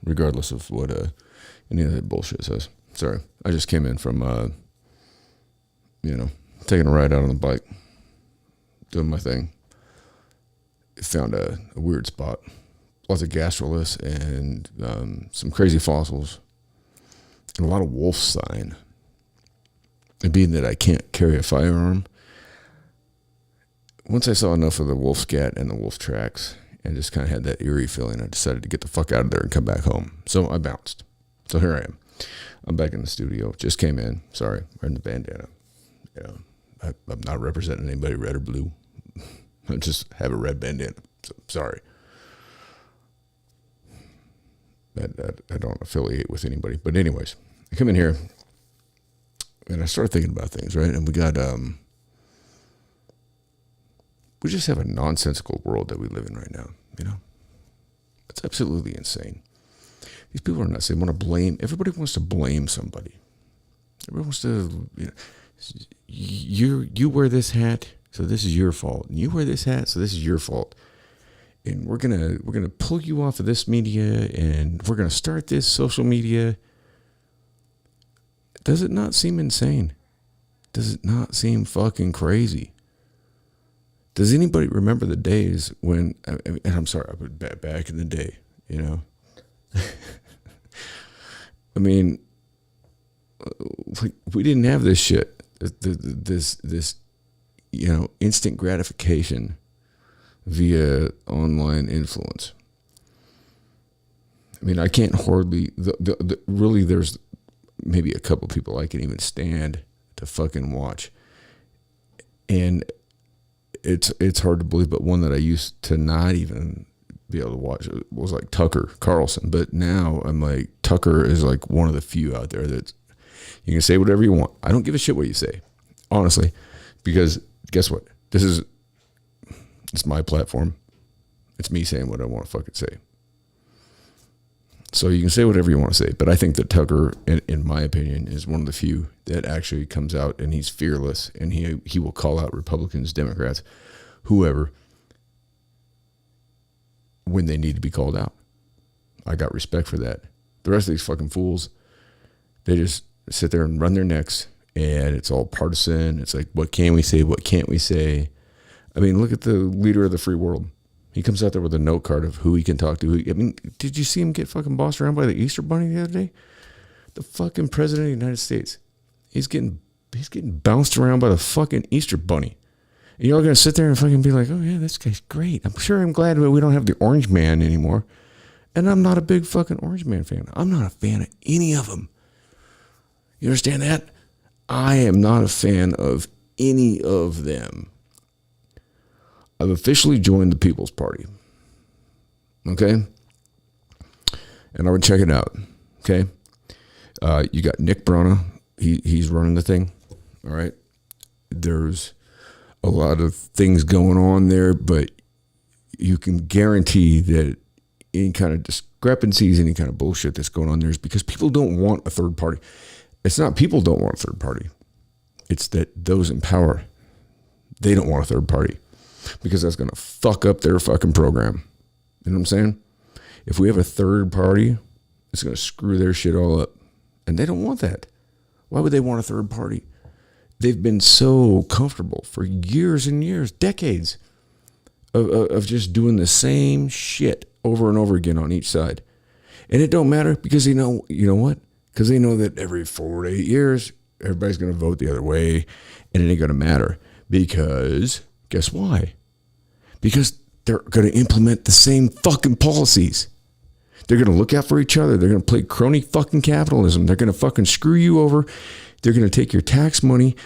regardless of what any of that bullshit says. Sorry, I just came in from taking a ride out on the bike, doing my thing. Found a weird spot, lots of gastroliths and some crazy fossils, and a lot of wolf sign. And being that I can't carry a firearm, once I saw enough of the wolf scat and the wolf tracks and just kind of had that eerie feeling, I decided to get the fuck out of there and come back home. So I bounced. So here I am. I'm back in the studio. Just came in. Sorry, wearing the bandana. I'm not representing anybody red or blue. I just have a red bandana. So, sorry. I don't affiliate with anybody. But anyways, I come in here and I started thinking about things, right? And we got, we just have a nonsensical world that we live in right now, It's absolutely insane. These people are nuts. They want to blame, everybody wants to blame somebody. Everybody wants to, you wear this hat, so this is your fault. And you wear this hat, so this is your fault. And we're gonna pull you off of this media, and we're gonna start this social media. Does it not seem insane? Does it not seem fucking crazy? Does anybody remember the days when? And I'm sorry, back in the day, I mean, like, we didn't have this shit. This instant gratification via online influence. I mean, I can't hardly, really, there's maybe a couple people I can even stand to fucking watch. And it's hard to believe, but one that I used to not even be able to watch was like Tucker Carlson. But now I'm like, Tucker is like one of the few out there that you can say whatever you want. I don't give a shit what you say, honestly, because guess what? It's my platform. It's me saying what I want to fucking say. So you can say whatever you want to say, but I think that Tucker, in my opinion, is one of the few that actually comes out and he's fearless, and he will call out Republicans, Democrats, whoever, when they need to be called out. I got respect for that. The rest of these fucking fools, they just sit there and run their necks, and it's all partisan. It's like, what can we say? What can't we say? I mean, look at the leader of the free world. He comes out there with a note card of who he can talk to. I mean, did you see him get fucking bossed around by the Easter Bunny the other day? The fucking president of the United States. He's getting bounced around by the fucking Easter Bunny. And you're all going to sit there and fucking be like, oh yeah, this guy's great. I'm glad that we don't have the Orange Man anymore. And I'm not a big fucking Orange Man fan. I'm not a fan of any of them. You understand that? I am not a fan of any of them. I've officially joined the People's Party. Okay? And I would check it out. Okay? You got Nick Brana. He's running the thing. All right? There's a lot of things going on there, but you can guarantee that any kind of discrepancies, any kind of bullshit that's going on there is because people don't want a third party. It's not people don't want a third party. It's that those in power, they don't want a third party. Because that's going to fuck up their fucking program. You know what I'm saying? If we have a third party, it's going to screw their shit all up. And they don't want that. Why would they want a third party? They've been so comfortable for years and years, decades, of just doing the same shit over and over again on each side. And it don't matter because you know what? Because they know that every 4 to 8 years, everybody's going to vote the other way. And it ain't going to matter. Because guess why? Because they're going to implement the same fucking policies. They're going to look out for each other. They're going to play crony fucking capitalism. They're going to fucking screw you over. They're going to take your tax money.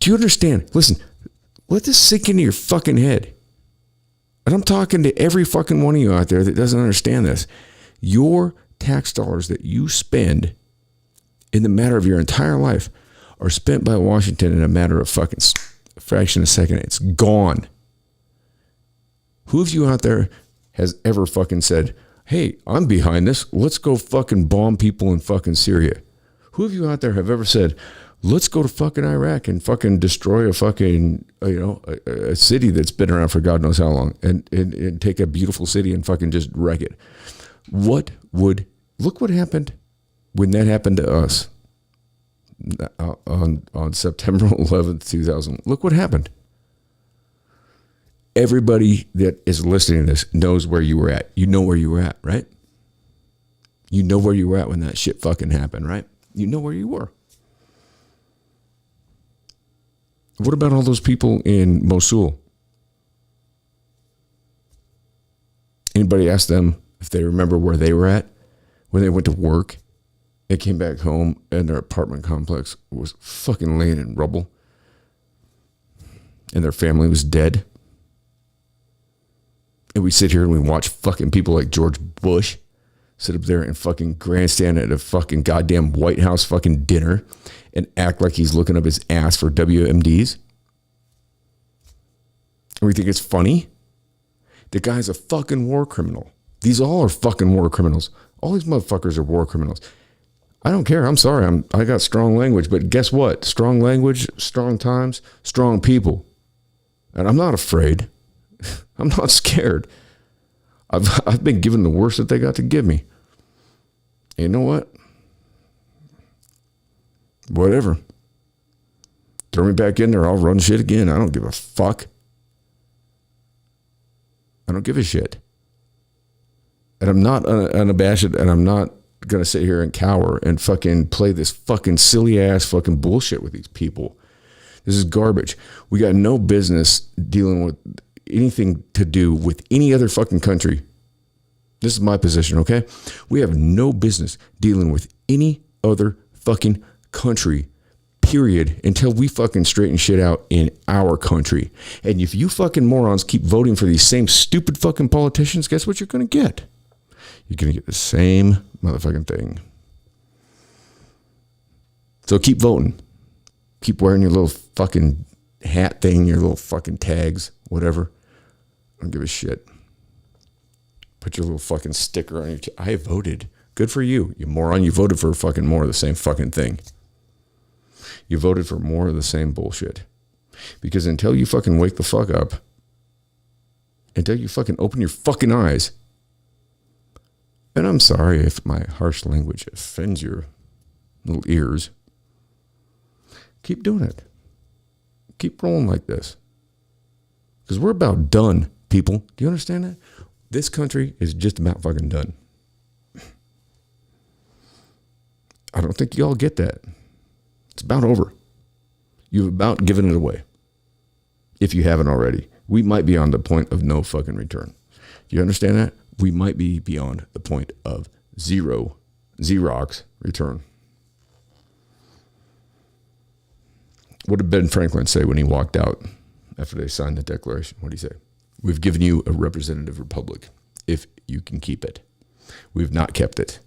Do you understand? Listen, let this sink into your fucking head. And I'm talking to every fucking one of you out there that doesn't understand this. Your tax dollars that you spend in the matter of your entire life are spent by Washington in a matter of fucking fraction of a second. It's gone. Who of you out there has ever fucking said, hey, I'm behind this. Let's go fucking bomb people in fucking Syria? Who of you out there have ever said, let's go to fucking Iraq and fucking destroy a fucking, a city that's been around for God knows how long and take a beautiful city and fucking just wreck it? What would Look what happened when that happened to us on September 11th, 2000. Look what happened. Everybody that is listening to this knows where you were at. You know where you were at, right? You know where you were at when that shit fucking happened, right? You know where you were. What about all those people in Mosul? Anybody ask them if they remember where they were at when they went to work? They came back home and their apartment complex was fucking laying in rubble. And their family was dead. And we sit here and we watch fucking people like George Bush sit up there and fucking grandstand at a fucking goddamn White House fucking dinner and act like he's looking up his ass for WMDs. And we think it's funny. The guy's a fucking war criminal. These all are fucking war criminals. All these motherfuckers are war criminals. I don't care. I'm sorry. I got strong language, but guess what? Strong language, strong times, strong people. And I'm not afraid. I'm not scared. I've been given the worst that they got to give me. And you know what? Whatever. Throw me back in there. I'll run shit again. I don't give a fuck. I don't give a shit. And I'm not unabashed, and I'm not going to sit here and cower and fucking play this fucking silly ass fucking bullshit with these people. This is garbage. We got no business dealing with anything to do with any other fucking country. This is my position, okay? We have no business dealing with any other fucking country, period, until we fucking straighten shit out in our country. And if you fucking morons keep voting for these same stupid fucking politicians, guess what you're going to get? You're going to get the same motherfucking thing. So keep voting. Keep wearing your little fucking hat thing, your little fucking tags, whatever. I don't give a shit. Put your little fucking sticker on your I voted. Good for you. You moron. You voted for fucking more of the same fucking thing. You voted for more of the same bullshit. Because until you fucking wake the fuck up, until you fucking open your fucking eyes, and I'm sorry if my harsh language offends your little ears, keep doing it. Keep rolling like this. Because we're about done, people. Do you understand that? This country is just about fucking done. I don't think y'all get that. It's about over. You've about given it away. If you haven't already. We might be on the point of no fucking return. Do you understand that? We might be beyond the point of Xerox return. What did Ben Franklin say when he walked out after they signed the Declaration? What did he say? We've given you a representative republic if you can keep it. We've not kept it.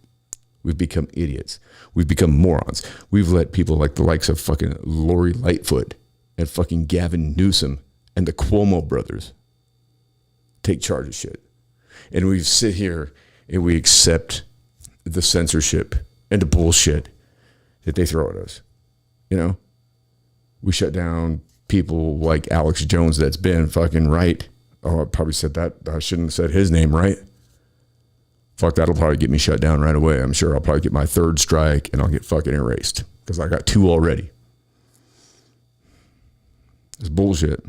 We've become idiots. We've become morons. We've let people like the likes of fucking Lori Lightfoot and fucking Gavin Newsom and the Cuomo brothers take charge of shit. And we sit here and we accept the censorship and the bullshit that they throw at us. You know? We shut down people like Alex Jones that's been fucking right. Oh, I probably said that. I shouldn't have said his name, right? Fuck, that'll probably get me shut down right away. I'm sure I'll probably get my third strike and I'll get fucking erased because I got 2 already. It's bullshit.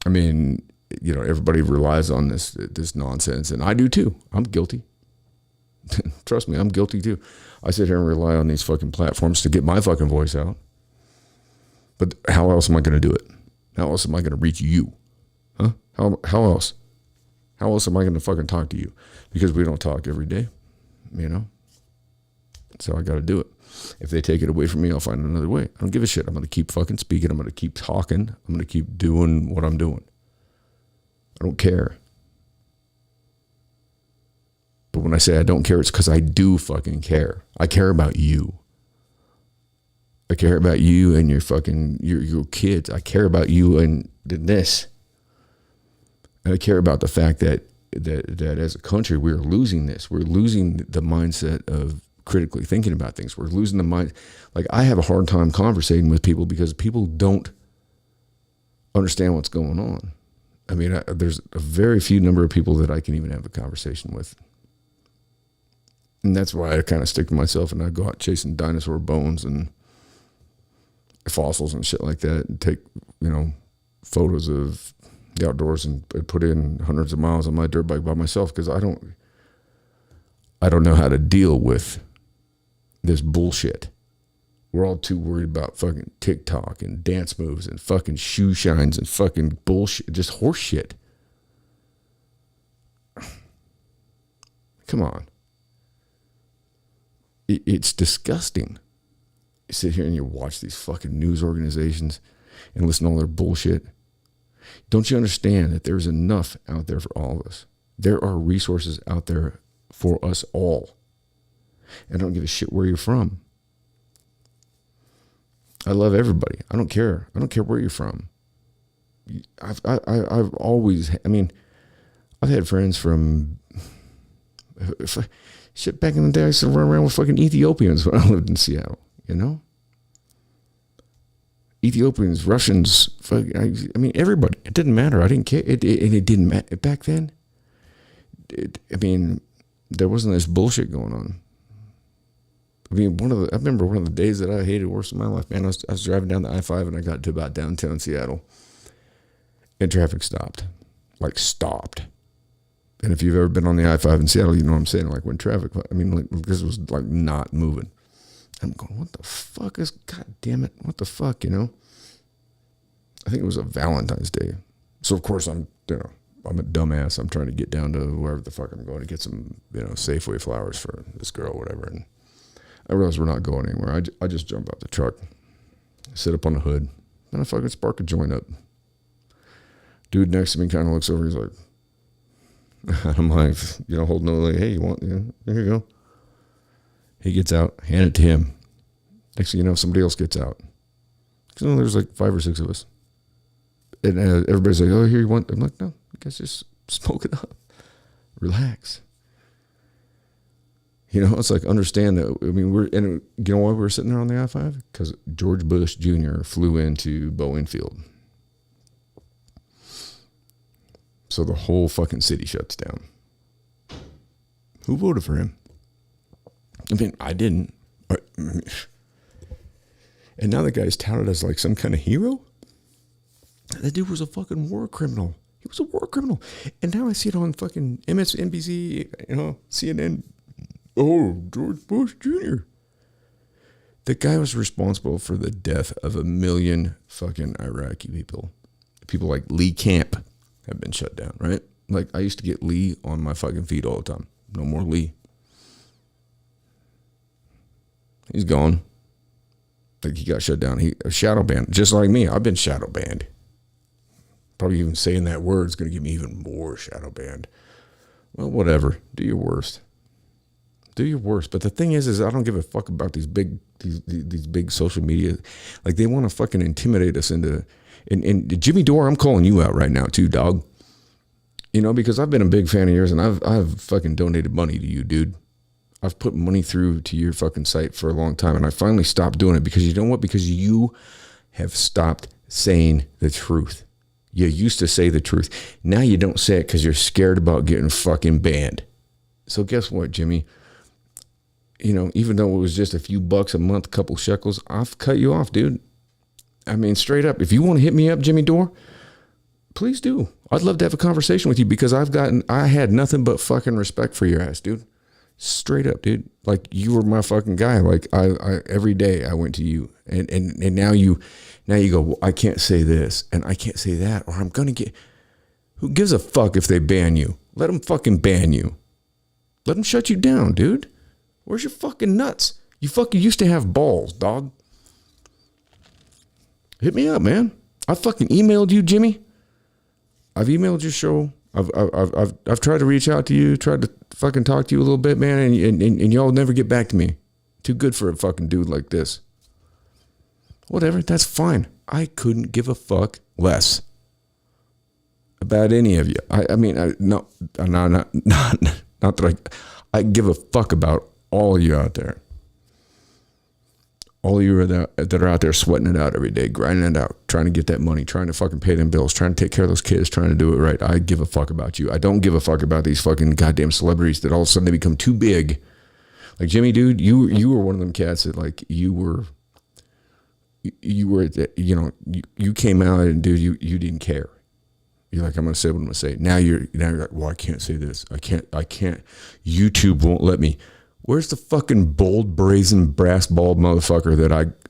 I mean, you know, everybody relies on this nonsense, and I do too. I'm guilty. Trust me, I'm guilty too. I sit here and rely on these fucking platforms to get my fucking voice out. But how else am I going to do it? How else am I going to reach you? Huh? How else? How else am I going to fucking talk to you? Because we don't talk every day, you know? So I got to do it. If they take it away from me, I'll find another way. I don't give a shit. I'm going to keep fucking speaking. I'm going to keep talking. I'm going to keep doing what I'm doing. I don't care. But when I say I don't care, it's because I do fucking care. I care about you. I care about you and your fucking, your kids. I care about you and this. And I care about the fact that as a country, we're losing this. We're losing the mindset of critically thinking about things. We're losing the mind. Like, I have a hard time conversating with people because people don't understand what's going on. I mean, there's a very few number of people that I can even have a conversation with. And that's why I kind of stick to myself and I go out chasing dinosaur bones and fossils and shit like that and take, photos of the outdoors and put in hundreds of miles on my dirt bike by myself because I don't know how to deal with this bullshit. We're all too worried about fucking TikTok and dance moves and fucking shoe shines and fucking bullshit, just horse shit. Come on. It's disgusting. You sit here and you watch these fucking news organizations and listen to all their bullshit. Don't you understand that there's enough out there for all of us? There are resources out there for us all. And I don't give a shit where you're from. I love everybody. I don't care. I don't care where you're from. I've always, I've had friends from, shit, back in the day, I used to run around with fucking Ethiopians when I lived in Seattle, Ethiopians, Russians, everybody. It didn't matter. I didn't care. It didn't matter. Back then, there wasn't this bullshit going on. I remember one of the days that I hated worse in my life, man. I was driving down the I-5 and I got to about downtown Seattle and traffic stopped. Like stopped. And if you've ever been on the I-5 in Seattle, you know what I'm saying? Like when traffic, this was like not moving. I'm going, what the fuck is, god damn it, what the fuck, I think it was a Valentine's Day. So of course I'm a dumbass. I'm trying to get down to wherever the fuck I'm going to get some, Safeway flowers for this girl or whatever. And I realize we're not going anywhere. I just jump out the truck, sit up on the hood, and I fucking spark a joint up. Dude next to me kind of looks over. He's like, I'm like, holding on, like, hey, you want, here you go. He gets out, hand it to him. Next thing you know, somebody else gets out. So there's like 5 or 6 of us. And everybody's like, oh, here you want. I'm like, no, you guys just smoke it up. Relax. It's like, understand that, and you know why we were sitting there on the I-5? Because George Bush Jr. flew into Boeing Field. So the whole fucking city shuts down. Who voted for him? I didn't. And now the guy's touted as like some kind of hero? That dude was a fucking war criminal. He was a war criminal. And now I see it on fucking MSNBC, CNN. Oh, George Bush Jr. The guy was responsible for the death of 1 million fucking Iraqi people. People like Lee Camp have been shut down, right? Like, I used to get Lee on my fucking feed all the time. No more Lee. He's gone. Like, he got shut down. He shadow banned, just like me. I've been shadow banned. Probably even saying that word is going to give me even more shadow banned. Well, whatever. Do your worst. Do your worst. But the thing is I don't give a fuck about these big social media. Like, they want to fucking intimidate us into. And Jimmy Dore, I'm calling you out right now too, dog. Because I've been a big fan of yours, and I've fucking donated money to you, dude. I've put money through to your fucking site for a long time, and I finally stopped doing it because you know what? Because you have stopped saying the truth. You used to say the truth. Now you don't say it because you're scared about getting fucking banned. So guess what, Jimmy? Even though it was just a few bucks a month, a couple shekels, I've cut you off, dude. Straight up. If you want to hit me up, Jimmy Dore, please do. I'd love to have a conversation with you because I had nothing but fucking respect for your ass, dude. Straight up, dude. Like, you were my fucking guy. Like, I every day I went to you, and now you go, well, I can't say this and I can't say that, or I'm gonna get. Who gives a fuck if they ban you? Let them fucking ban you. Let them shut you down, dude. Where's your fucking nuts? You fucking used to have balls, dog. Hit me up, man. I fucking emailed you, Jimmy. I've emailed your show. I've tried to reach out to you, tried to fucking talk to you a little bit, man, and y'all never get back to me. Too good for a fucking dude like this. Whatever, that's fine. I couldn't give a fuck less about any of you. Not that I give a fuck about all of you out there. All of you that are out there sweating it out every day, grinding it out, trying to get that money, trying to fucking pay them bills, trying to take care of those kids, trying to do it right. I give a fuck about you. I don't give a fuck about these fucking goddamn celebrities that all of a sudden they become too big. Like Jimmy, dude, you were one of them cats that like you were, you came out and dude, you didn't care. You're like, I'm going to say what I'm going to say. Now you're like, well, I can't say this. I can't. YouTube won't let me. Where's the fucking bold, brazen, brass balled motherfucker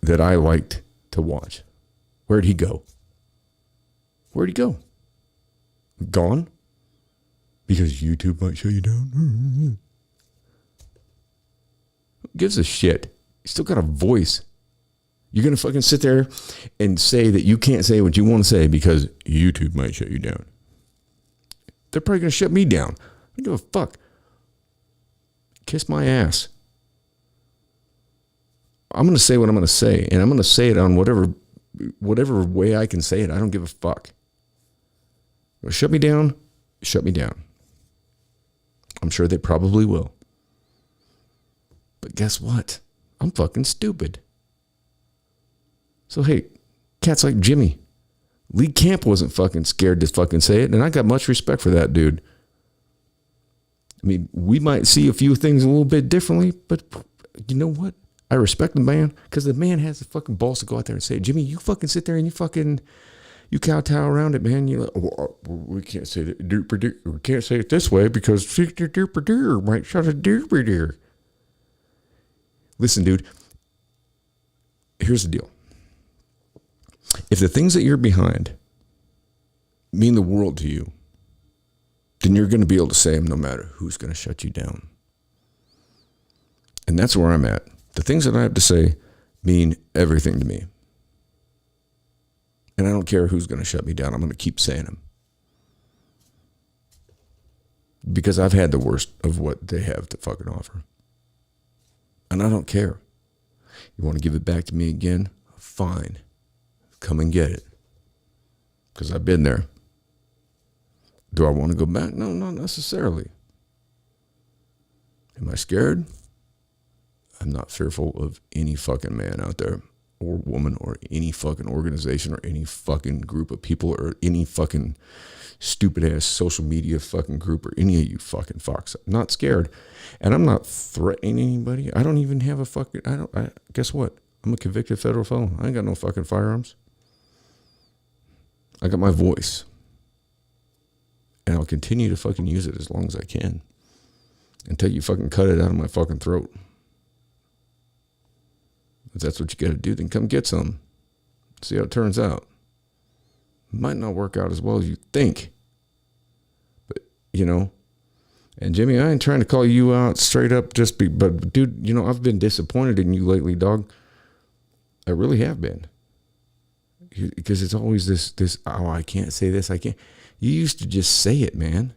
that I liked to watch? Where'd he go? Gone? Because YouTube might shut you down? Who gives a shit? You still got a voice. You're going to fucking sit there and say that you can't say what you want to say because YouTube might shut you down. They're probably going to shut me down. I don't give a fuck. Kiss my ass. I'm going to say what I'm going to say, and I'm going to say it on whatever way I can say it. I don't give a fuck. Shut me down. Shut me down. I'm sure they probably will. But guess what? I'm fucking stupid. So, hey, cats like Jimmy. Lee Camp wasn't fucking scared to fucking say it, and I got much respect for that dude. I mean, we might see a few things a little bit differently, but you know what? I respect the man because the man has the fucking balls to go out there and say, Jimmy, you fucking sit there and you kowtow around it, man. You're like, oh, we can't say that. We can't say it this way because might shut a doop. Listen, dude, here's the deal. If the things that you're behind mean the world to you, then you're going to be able to say them no matter who's going to shut you down. And that's where I'm at. The things that I have to say mean everything to me. And I don't care who's going to shut me down. I'm going to keep saying them. Because I've had the worst of what they have to fucking offer. And I don't care. You want to give it back to me again? Fine. Come and get it. Because I've been there. Do I want to go back? No, not necessarily. Am I scared? I'm not fearful of any fucking man out there or woman or any fucking organization or any fucking group of people or any fucking stupid ass social media fucking group or any of you fucking fucks. I'm not scared. And I'm not threatening anybody. I don't even have a fucking, guess what? I'm a convicted federal felon. I ain't got no fucking firearms. I got my voice. And I'll continue to fucking use it as long as I can. Until you fucking cut it out of my fucking throat. If that's what you got to do, then come get some. See how it turns out. Might not work out as well as you think. But, And Jimmy, I ain't trying to call you out straight up but dude, I've been disappointed in you lately, dog. I really have been. Because it's always this, oh, I can't say this, I can't. You used to just say it, man.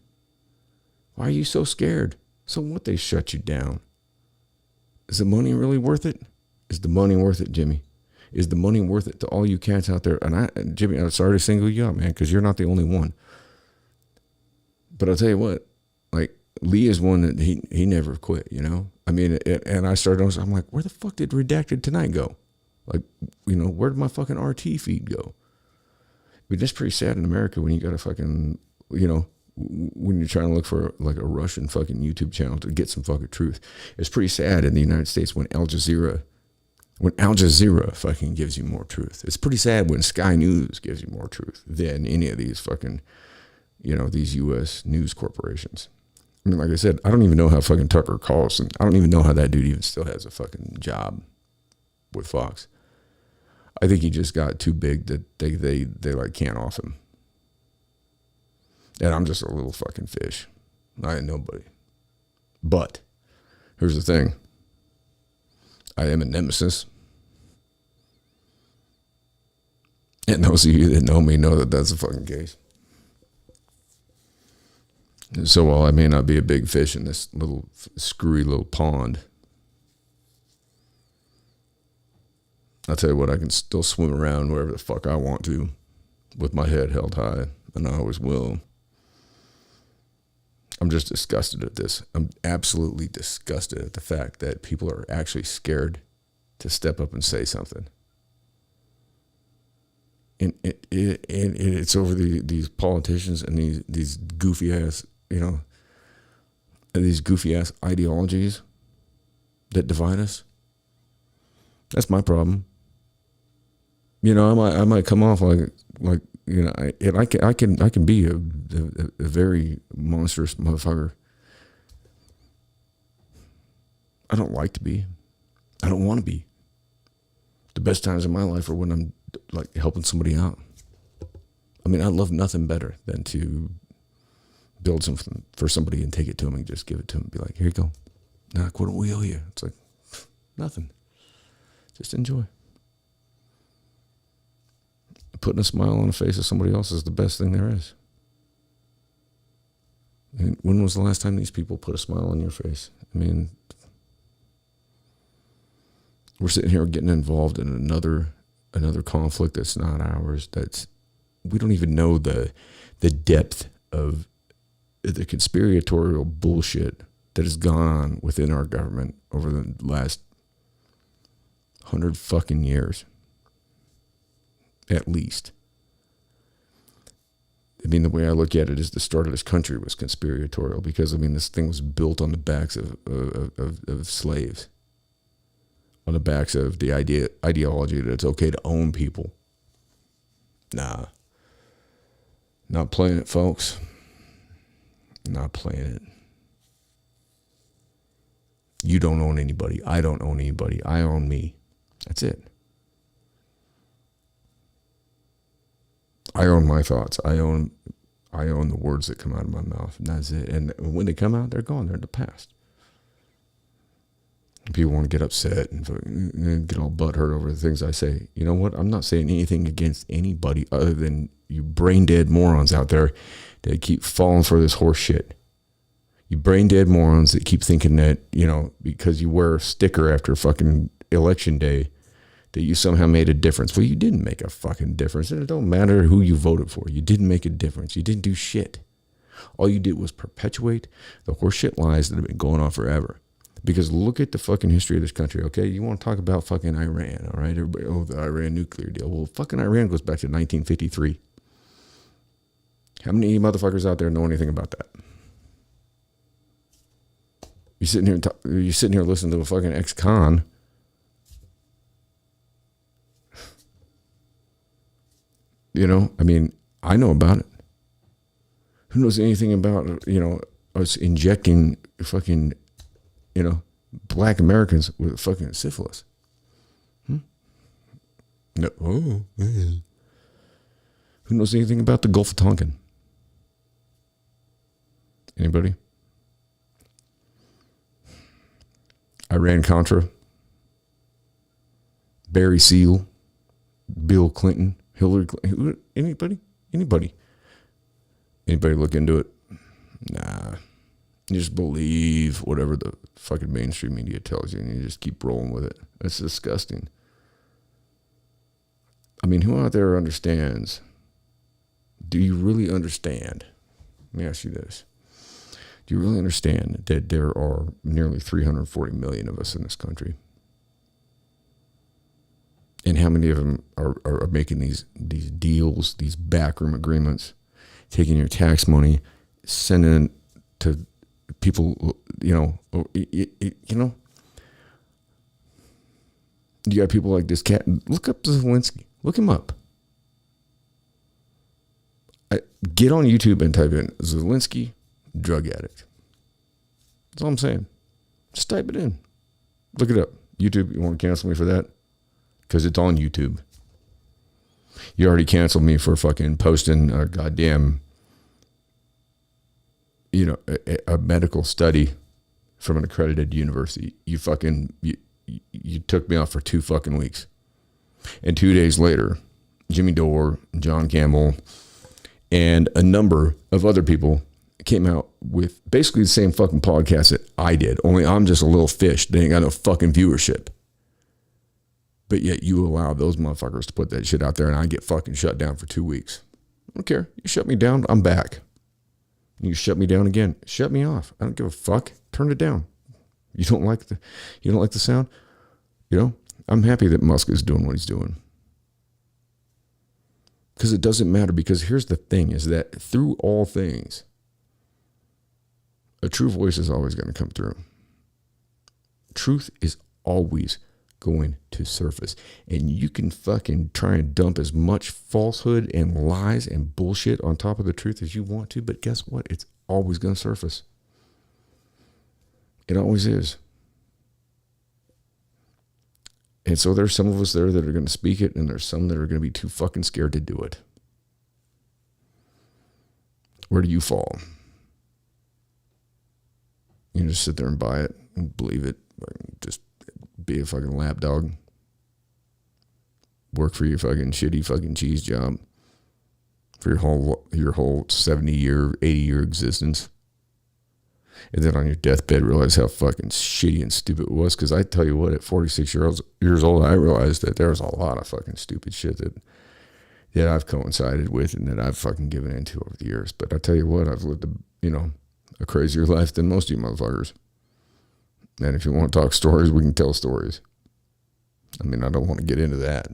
Why are you so scared? So what, they shut you down? Is the money really worth it? Is the money worth it, Jimmy? Is the money worth it to all you cats out there? And Jimmy, I'm sorry to single you out, man, because you're not the only one. But I'll tell you what, like, Lee is one that he never quit, I mean, and I started, I'm like, where the fuck did Redacted Tonight go? Like, where did my fucking RT feed go? I mean, that's pretty sad in America when you got to fucking, when you're trying to look for like a Russian fucking YouTube channel to get some fucking truth. It's pretty sad in the United States when Al Jazeera fucking gives you more truth. It's pretty sad when Sky News gives you more truth than any of these fucking, these U.S. news corporations. I mean, like I said, I don't even know how fucking Tucker Carlson, I don't even know how that dude even still has a fucking job with Fox. I think he just got too big that they like can't off him. And I'm just a little fucking fish. I ain't nobody. But here's the thing. I am a nemesis. And those of you that know me know that that's the fucking case. And so while I may not be a big fish in this little screwy little pond, I'll tell you what, I can still swim around wherever the fuck I want to with my head held high, and I always will. I'm just disgusted at this. I'm absolutely disgusted at the fact that people are actually scared to step up and say something. And it's over these politicians and these goofy ass, these goofy ass ideologies that divide us. That's my problem. I might come off like I can be a very monstrous motherfucker. I don't like to be. I don't want to be. The best times in my life are when I'm like helping somebody out. I mean, I love nothing better than to build something for somebody and take it to them and just give it to them and be like, here you go. Nah, what do we owe you? It's like, nothing. Just enjoy. Putting a smile on the face of somebody else is the best thing there is. And when was the last time these people put a smile on your face? I mean, we're sitting here getting involved in another conflict that's not ours. We don't even know the depth of the conspiratorial bullshit that has gone on within our government over the last 100 fucking years. At least. I mean, the way I look at it is the start of this country was conspiratorial because, I mean, this thing was built on the backs of slaves. On the backs of the ideology that it's okay to own people. Nah. Not playing it, folks. Not playing it. You don't own anybody. I don't own anybody. I own me. That's it. I own my thoughts. I own the words that come out of my mouth. And that's it. And when they come out, they're gone. They're in the past. People want to get upset and get all butthurt over the things I say. You know what? I'm not saying anything against anybody other than you brain dead morons out there that keep falling for this horse shit. You brain dead morons that keep thinking that, because you wear a sticker after fucking election day, that you somehow made a difference. Well, you didn't make a fucking difference. And it don't matter who you voted for. You didn't make a difference. You didn't do shit. All you did was perpetuate the horseshit lies that have been going on forever. Because look at the fucking history of this country, okay? You want to talk about fucking Iran, all right? Everybody, the Iran nuclear deal. Well, fucking Iran goes back to 1953. How many motherfuckers out there know anything about that? You're sitting here listening to a fucking ex-con. I mean, I know about it. Who knows anything about, us injecting fucking, black Americans with fucking syphilis? No. Oh, man. Who knows anything about the Gulf of Tonkin? Anybody? Iran-Contra? Barry Seal? Bill Clinton? Hillary Clinton? Anybody look into it? Nah. You just believe whatever the fucking mainstream media tells you and you just keep rolling with it. That's disgusting. I mean, who out there understands? Do you really understand? Let me ask you this. Do you really understand that there are nearly 340 million of us in this country? And how many of them are making these deals, these backroom agreements, taking your tax money, sending it to people, you got people like this cat. Look up Zelensky. Look him up. Get on YouTube and type in Zelensky drug addict. That's all I'm saying. Just type it in. Look it up. YouTube, you want to cancel me for that? Because it's on YouTube. You already canceled me for fucking posting a goddamn, a medical study from an accredited university. You took me off for 2 fucking weeks. And 2 days later, Jimmy Dore, John Campbell, and a number of other people came out with basically the same fucking podcast that I did. Only I'm just a little fish. They ain't got no fucking viewership. But yet you allow those motherfuckers to put that shit out there and I get fucking shut down for 2 weeks. I don't care. You shut me down, I'm back. You shut me down again. Shut me off. I don't give a fuck. Turn it down. You don't like the sound? I'm happy that Musk is doing what he's doing. Because it doesn't matter. Because here's the thing, is that through all things, a true voice is always going to come through. Truth is always going to surface. And you can fucking try and dump as much falsehood and lies and bullshit on top of the truth as you want to, but guess what? It's always going to surface. It always is. And so there's some of us there that are going to speak it, and there's some that are going to be too fucking scared to do it. Where do you fall? You just sit there and buy it and believe it. Just be a fucking lapdog. Work for your fucking shitty fucking cheese job for your whole 70-year, 80-year existence. And then on your deathbed realize how fucking shitty and stupid it was. Because I tell you what, at 46 years old, I realized that there was a lot of fucking stupid shit that I've coincided with and that I've fucking given into over the years. But I tell you what, I've lived a crazier life than most of you motherfuckers. And if you want to talk stories, we can tell stories. I mean, I don't want to get into that.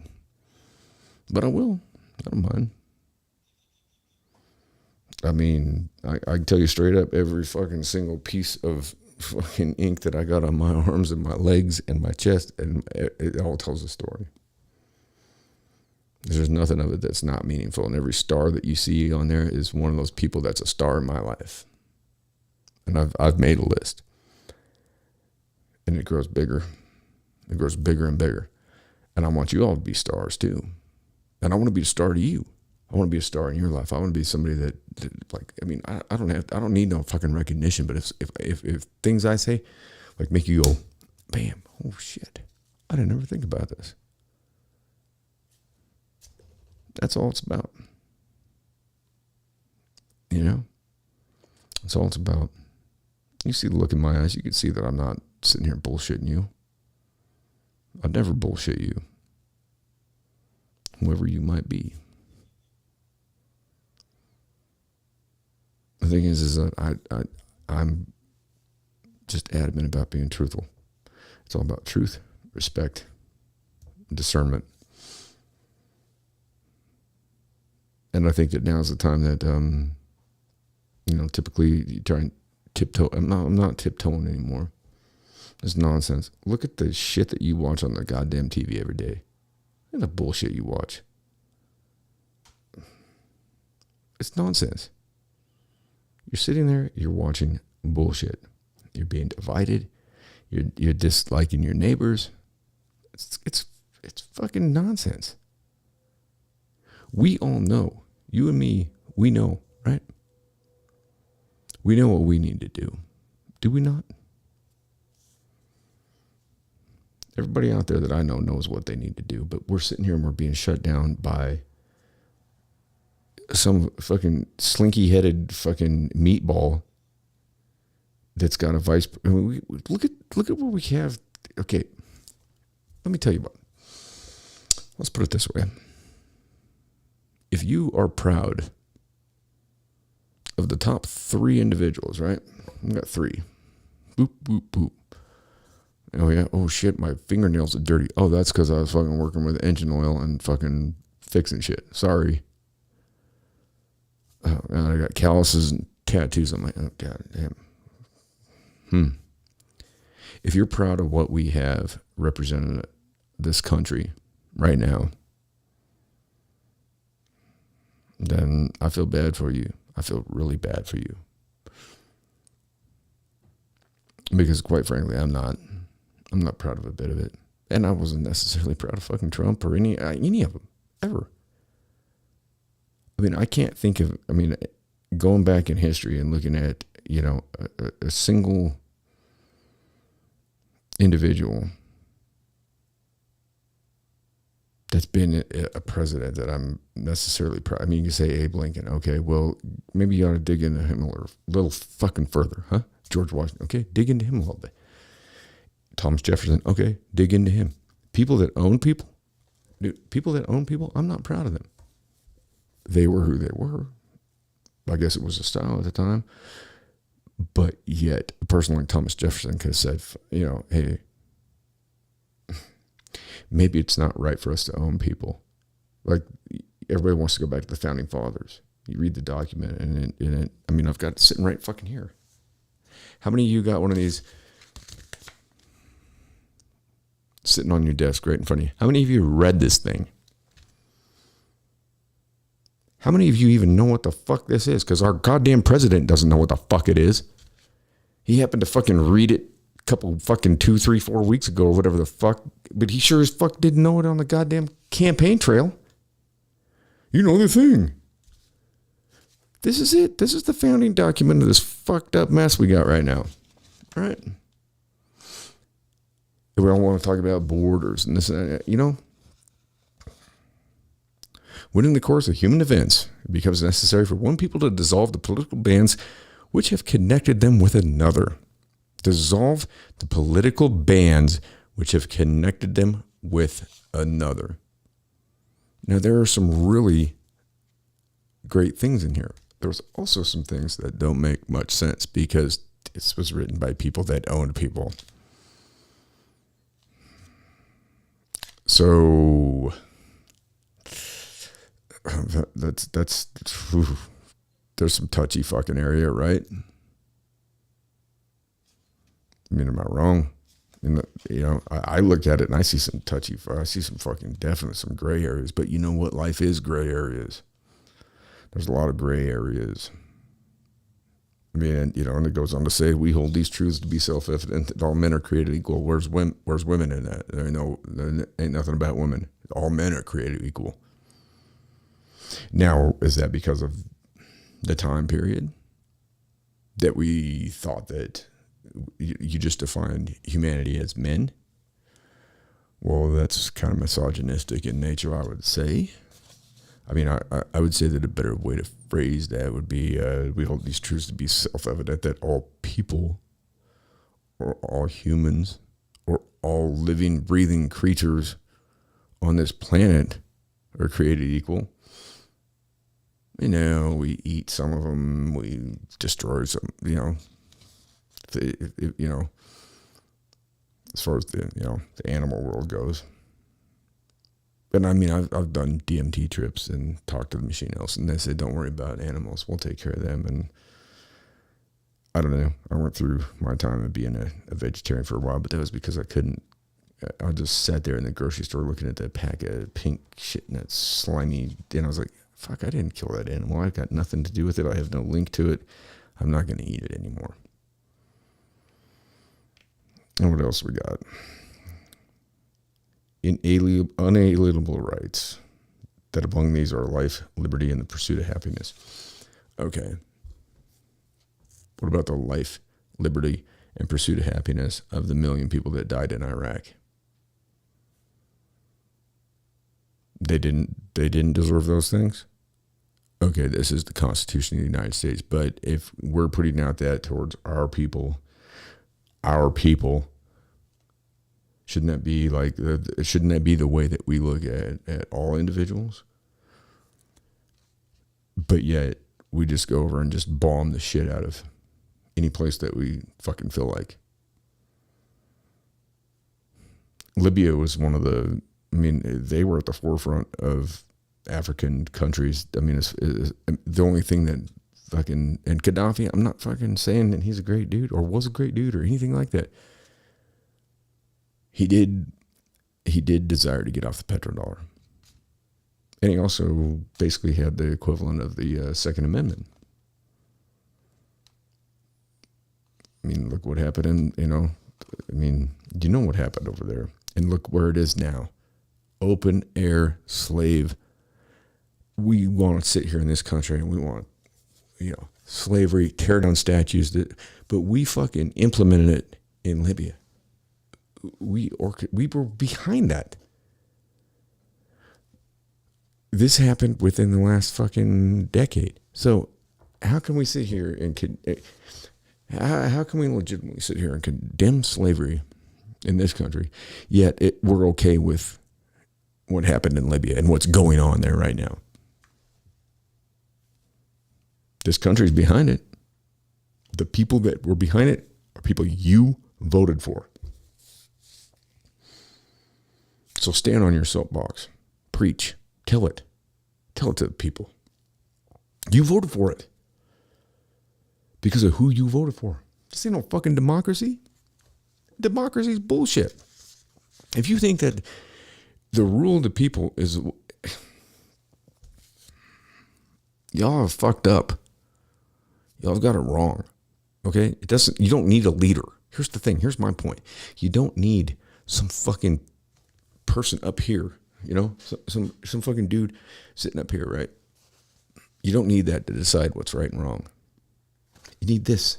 But I will. I don't mind. I mean, I can tell you straight up, every fucking single piece of fucking ink that I got on my arms and my legs and my chest, and it all tells a story. There's nothing of it that's not meaningful. And every star that you see on there is one of those people that's a star in my life. And I've made a list. And it grows bigger. It grows bigger and bigger. And I want you all to be stars too. And I want to be a star to you. I want to be a star in your life. I want to be somebody that like, I mean, I don't need no fucking recognition, but if things I say like make you go, bam, oh shit, I didn't ever think about this. That's all it's about. You know? That's all it's about. You see the look in my eyes, you can see that I'm not sitting here bullshitting you. I'd never bullshit you. Whoever you might be. The thing is that I'm just adamant about being truthful. It's all about truth, respect, discernment. And I think that now is the time that, typically you try and tiptoe. I'm not tiptoeing anymore. It's nonsense. Look at the shit that you watch on the goddamn TV every day. Look at the bullshit you watch. It's nonsense. You're sitting there, you're watching bullshit. You're being divided. You're disliking your neighbors. It's fucking nonsense. We all know. You and me, we know, right? We know what we need to do. Do we not? Everybody out there that I know knows what they need to do, but we're sitting here and we're being shut down by some fucking slinky-headed fucking meatball that's got a vice. I mean, look at what we have. Okay, let me tell you what. Let's put it this way. If you are proud of the top 3 individuals, right? I've got 3. Boop, boop, boop. Oh, yeah. Oh, shit. My fingernails are dirty. Oh, that's because I was fucking working with engine oil and fucking fixing shit. Sorry. Oh, God, I got calluses and tattoos on my... Oh, God damn. If you're proud of what we have representing this country right now, then I feel bad for you. I feel really bad for you. Because quite frankly, I'm not proud of a bit of it. And I wasn't necessarily proud of fucking Trump or any of them, ever. I mean, I can't think of, going back in history and looking at, a single individual that's been a president that I'm necessarily proud. I mean, you can say Abe Lincoln. Okay, well, maybe you ought to dig into him a little fucking further, huh? George Washington. Okay, dig into him a little bit. Thomas Jefferson. Okay, dig into him. People that own people, I'm not proud of them. They were who they were. I guess it was a style at the time. But yet, a person like Thomas Jefferson could have said, hey, maybe it's not right for us to own people. Like, everybody wants to go back to the founding fathers. You read the document, and I mean, I've got it sitting right fucking here. How many of you got one of these sitting on your desk right in front of you? How many of you read this thing? How many of you even know what the fuck this is? Because our goddamn president doesn't know what the fuck it is. He happened to fucking read it a couple fucking 2, 3, 4 weeks ago or whatever the fuck, but he sure as fuck didn't know it on the goddamn campaign trail. You know the thing. This is it. This is the founding document of this fucked up mess we got right now. All right. We all want to talk about borders and this and that. You know, when in the course of human events, it becomes necessary for one people to dissolve the political bands which have connected them with another. Dissolve the political bands which have connected them with another. Now, there are some really great things in here. There's also some things that don't make much sense because this was written by people that owned people. So that's whew, there's some touchy fucking area, right? I mean, am I wrong? I look at it and I see some touchy, I see some fucking definite, some gray areas, but you know what? Life is gray areas. There's a lot of gray areas. I mean, and it goes on to say, we hold these truths to be self-evident that all men are created equal. Where's women in that? There ain't nothing about women. All men are created equal. Now, is that because of the time period that we thought that you just defined humanity as men? Well, that's kind of misogynistic in nature, I would say. I mean, I would say that a better way to phrase that would be, we hold these truths to be self-evident that all people, or all humans, or all living, breathing creatures on this planet are created equal. You know, we eat some of them, we destroy some, as far as the animal world goes. But I mean, I've done DMT trips and talked to the machine elves, and they said, don't worry about animals. We'll take care of them. And I don't know. I went through my time of being a vegetarian for a while, but that was because I couldn't. I just sat there in the grocery store looking at that pack of pink shit and that slimy, and I was like, fuck, I didn't kill that animal. I've got nothing to do with it. I have no link to it. I'm not going to eat it anymore. And what else we got? Unalienable rights, that among these are life, liberty, and the pursuit of happiness. Okay. What about the life, liberty, and pursuit of happiness of the 1 million people that died in Iraq? They didn't deserve those things? Okay, this is the Constitution of the United States, but if we're putting out that towards our people, shouldn't that be the way that we look at all individuals? But yet we just go over and just bomb the shit out of any place that we fucking feel like. Libya was they were at the forefront of African countries. I mean, it's the only thing that fucking, and Gaddafi, I'm not fucking saying that he's a great dude or was a great dude or anything like that. He did desire to get off the petrodollar. And he also basically had the equivalent of the Second Amendment. I mean, look what happened you know what happened over there. And look where it is now. Open air slave. We want to sit here in this country and we want, slavery, tear down statues, but we fucking implemented it in Libya. We were behind that. This happened within the last fucking decade. So how can we sit here and how can we legitimately sit here and condemn slavery in this country, yet we're okay with what happened in Libya and what's going on there right now? This country's behind it. The people that were behind it are people you voted for. So stand on your soapbox. Preach. Tell it. Tell it to the people. You voted for it. Because of who you voted for. This ain't no fucking democracy. Democracy's bullshit. If you think that the rule of the people is... Y'all have fucked up. Y'all have got it wrong. Okay? It doesn't... You don't need a leader. Here's the thing. Here's my point. You don't need some fucking person up here. You know? Some fucking dude sitting up here, right? You don't need that to decide what's right and wrong. You need this.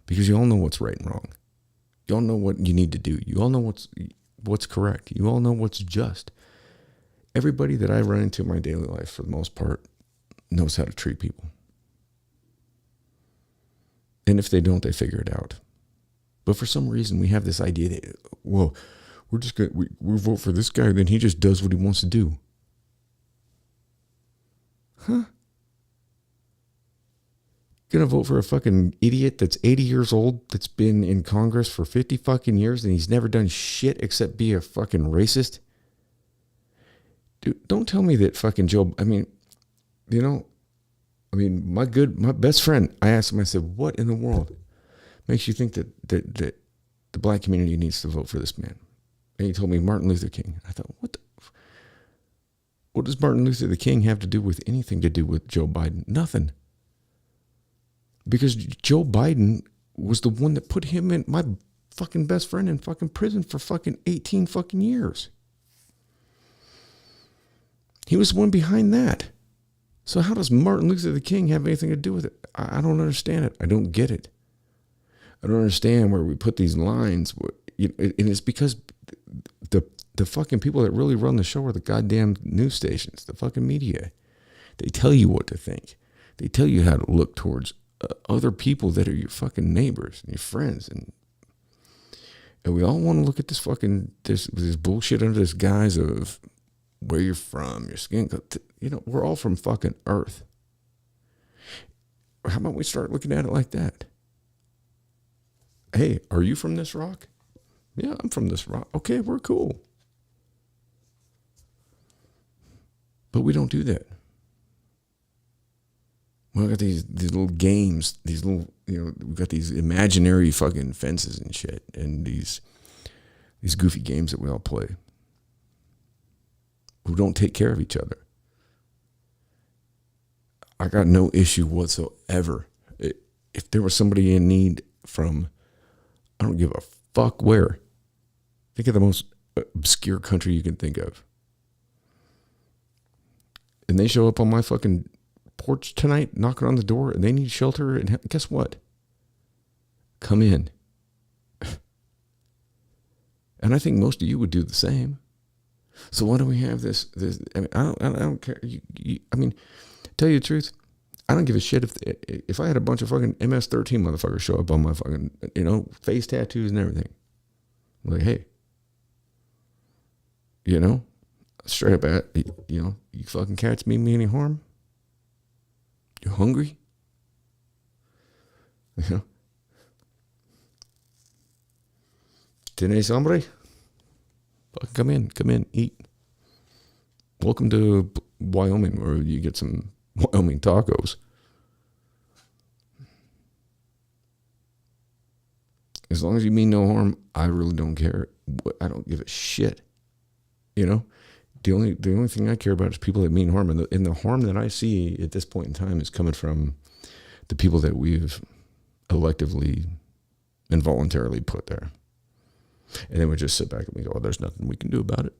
Because you all know what's right and wrong. You all know what you need to do. You all know what's correct. You all know what's just. Everybody that I run into in my daily life, for the most part, knows how to treat people. And if they don't, they figure it out. But for some reason, we have this idea that, well, we're just going we vote for this guy, then he just does what he wants to do. Huh? Gonna vote for a fucking idiot that's 80 years old, that's been in Congress for 50 fucking years, and he's never done shit except be a fucking racist? Dude, don't tell me that fucking Joe, my best friend, I asked him, I said, what in the world makes you think that the black community needs to vote for this man? And he told me Martin Luther King. I thought, what does Martin Luther King have to do with anything to do with Joe Biden? Nothing. Because Joe Biden was the one that put him in, my fucking best friend, in fucking prison for fucking 18 fucking years. He was the one behind that. So how does Martin Luther King have anything to do with it? I don't understand it. I don't get it. I don't understand where we put these lines. And it's because the fucking people that really run the show are the goddamn news stations, the fucking media. They tell you what to think. They tell you how to look towards other people that are your fucking neighbors and your friends, and we all want to look at this fucking this bullshit under this guise of where you're from, your skin. We're all from fucking Earth. How about we start looking at it like that? Hey, are you from this rock? Yeah, I'm from this rock. Okay, we're cool. But we don't do that. We got these little games, these little, we've got these imaginary fucking fences and shit, and these goofy games that we all play. Who don't take care of each other. I got no issue whatsoever. If there was somebody in need from, I don't give a fuck where. Think of the most obscure country you can think of. And they show up on my fucking porch tonight, knocking on the door, and they need shelter, and guess what? Come in. And I think most of you would do the same. So why do we have this? I don't care. Tell you the truth, I don't give a shit if I had a bunch of fucking MS-13 motherfuckers show up on my fucking, face tattoos and everything. I'm like, hey, straight up, you fucking cats mean me any harm? You hungry? ¿Tienes hambre? Come in, eat. Welcome to Wyoming, where you get some Wyoming tacos. As long as you mean no harm, I really don't care. I don't give a shit. The only thing I care about is people that mean harm, and the harm that I see at this point in time is coming from the people that we've electively and voluntarily put there. And then we just sit back and we go, oh, there's nothing we can do about it.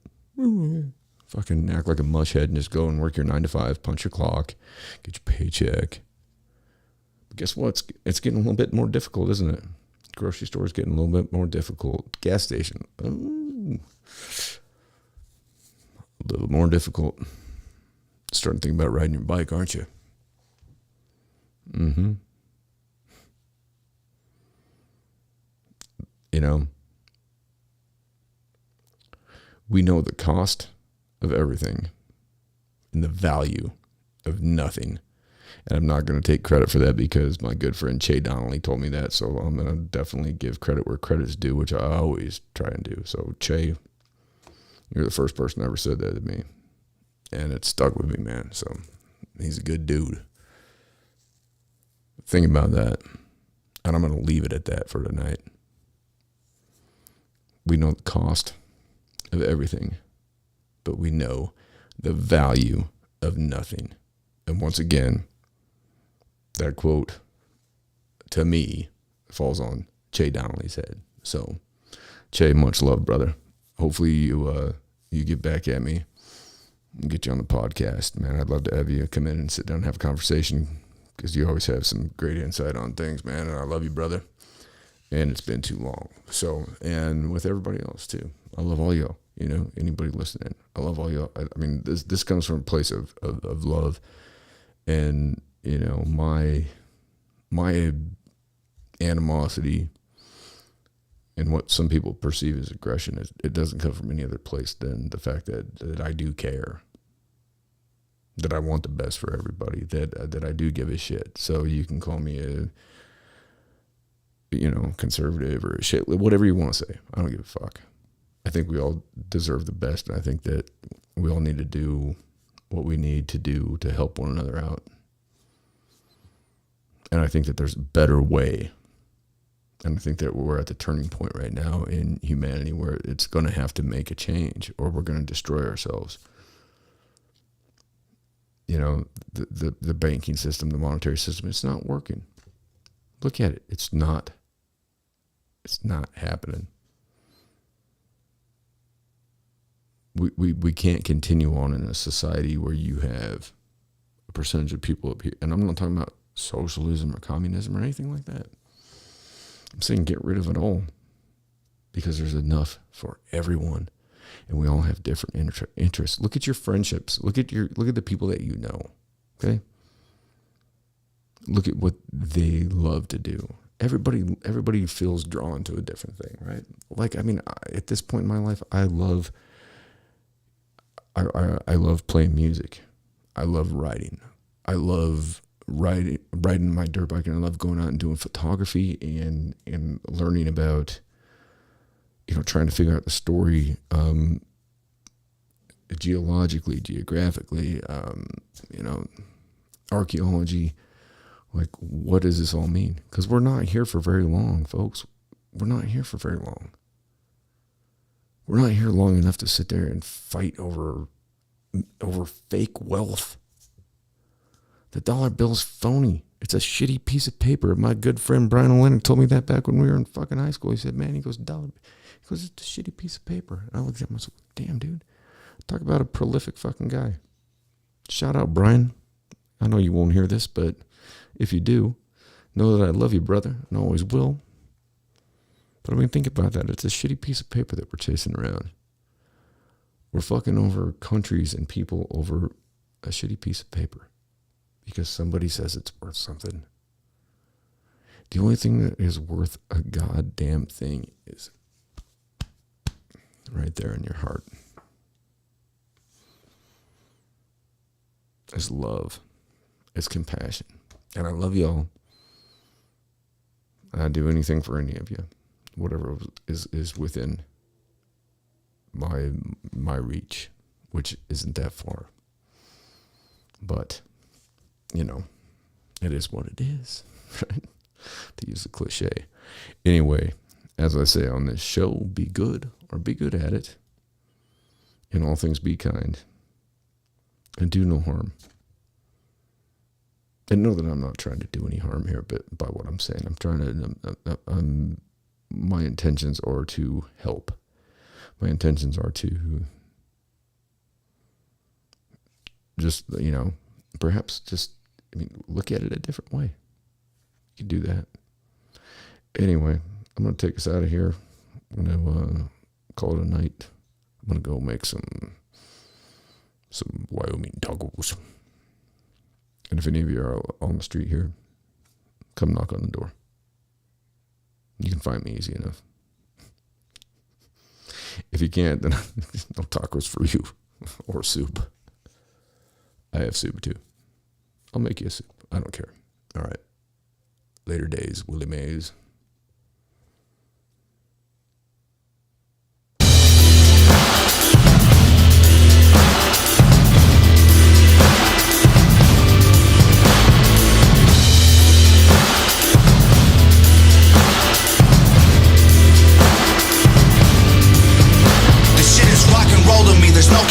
Fucking act like a mushhead and just go and work your 9 to 5, punch your clock, get your paycheck. But guess what? It's getting a little bit more difficult, isn't it? Grocery store's getting a little bit more difficult. Gas station, a little more difficult. Starting to think about riding your bike, aren't you? Mm-hmm. We know the cost of everything and the value of nothing. And I'm not going to take credit for that because my good friend Che Donnelly told me that. So I'm going to definitely give credit where credit's due, which I always try and do. So Che, You're the first person that ever said that to me. And it stuck with me, man. So he's a good dude. Think about that. And I'm going to leave it at that for tonight. We know the cost of everything, but we know the value of nothing. And once again, that quote, to me, falls on Che Donnelly's head. So, Che, much love, brother. Hopefully you get back at me and get you on the podcast. Man, I'd love to have you come in and sit down and have a conversation, because you always have some great insight on things, man. And I love you, brother. And it's been too long. So, and with everybody else too. I love all y'all, anybody listening. I love all y'all. I mean, this comes from a place of love. And, my animosity and what some people perceive as aggression, it doesn't come from any other place than the fact that I do care. That I want the best for everybody, that I do give a shit. So you can call me a, conservative or a shit, whatever you want to say. I don't give a fuck. I think we all deserve the best. And I think that we all need to do what we need to do to help one another out. And I think that there's a better way. And I think that we're at the turning point right now in humanity where it's going to have to make a change, or we're going to destroy ourselves. The banking system, the monetary system, it's not working. Look at it. It's not happening. We can't continue on in a society where you have a percentage of people up here. And I'm not talking about socialism or communism or anything like that. I'm saying get rid of it all, because there's enough for everyone. And we all have different interests. Look at your friendships. Look at the people that you know. Okay? Look at what they love to do. Everybody feels drawn to a different thing, right? At this point in my life, I love playing music. I love writing. I love riding my dirt bike, and I love going out and doing photography and learning about, trying to figure out the story geologically, geographically, archaeology. Like, what does this all mean? Because we're not here for very long, folks. We're not here for very long. We're not here long enough to sit there and fight over fake wealth. The dollar bill's phony. It's a shitty piece of paper. My good friend Brian Olenek told me that back when we were in fucking high school. He said, man, it's a shitty piece of paper. And I looked at myself, damn, dude. Talk about a prolific fucking guy. Shout out, Brian. I know you won't hear this, but if you do, know that I love you, brother, and always will. But think about that. It's a shitty piece of paper that we're chasing around. We're fucking over countries and people over a shitty piece of paper because somebody says it's worth something. The only thing that is worth a goddamn thing is right there in your heart. It's love. It's compassion. And I love y'all. I'd do anything for any of you. Whatever is within my reach, which isn't that far. But, it is what it is, right? To use the cliche. Anyway, as I say on this show, be good or be good at it. In all things be kind. And do no harm. And know that I'm not trying to do any harm here, but by what I'm saying, I'm trying to, my intentions are to help. My intentions are to just, perhaps just, look at it a different way. You can do that. Anyway, I'm going to take us out of here. I'm going to call it a night. I'm going to go make some Wyoming tacos. And if any of you are on the street here, come knock on the door. You can find me easy enough. If you can't, then no tacos for you. Or soup. I have soup too. I'll make you a soup. I don't care. All right. Later days, Willie Mays.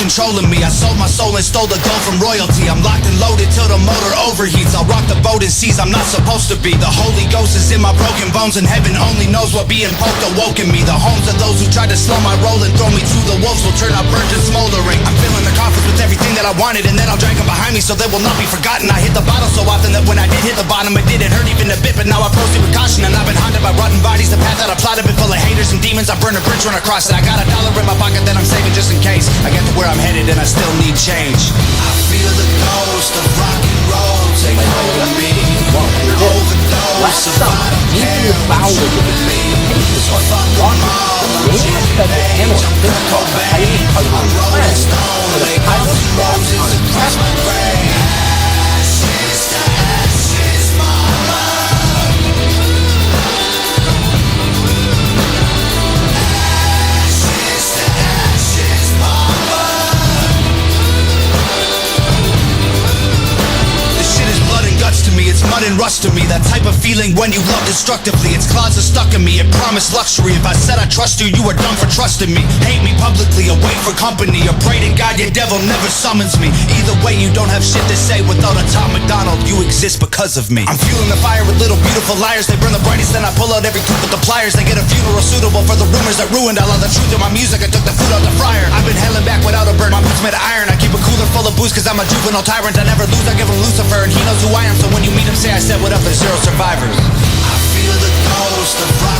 controlling me. I sold my soul and stole the gold from royalty. I'm locked and loaded till the motor overheats. I'll rock the boat in seas I'm not supposed to be. The Holy Ghost is in my broken bones, and heaven only knows what being poked awoke in me. The homes of those who tried to slow my roll and throw me to the wolves will turn out burnt and smoldering. I'm filling the coffers with everything that I wanted, and then I'll drag them behind me so they will not be forgotten. I hit the bottle so often that when I did hit the bottom, it didn't hurt even a bit, but now I proceed with caution. And I've been haunted by rotten bodies. The path that I plotted been full of haters and demons. I burn a bridge when I cross it. I got $1 in my pocket that I'm saving just in case I get to where I'm headed and I still need change. I feel the ghost of rock and roll take hold of me. Overdose of bottom hell with me. Fuck them all, I'm Jimmy Page, I'm Kurt Cobain, I'm Rolling Stone, they call me roses across my grave. Ashes to ashes, mama. Ashes to ashes, mama. This shit is blood and guts to me, it's mud and rust to me. That type of feeling when you love destructively. Its claws are stuck in me, it promised luxury. If I said I trust you, you are dumb for trusting me. Hate me publicly, or wait for company, or pray to God your devil never summons me. Either way, you don't have shit to say without a Tom McDonald. You exist because of me. I'm fueling the fire with little beautiful liars. They burn the brightest, then I pull out every clip with the pliers. They get a funeral suitable for the rumors that ruined all of the truth in my music. I took the food out the fryer. I've been hailing back without a burn. My boots made of iron. I keep a cooler full of booze cause I'm a juvenile tyrant. I never lose, I give him Lucifer, and he knows who I am. So when you meet him, say I said what up, there's 0 survivors. I feel the ghost of rock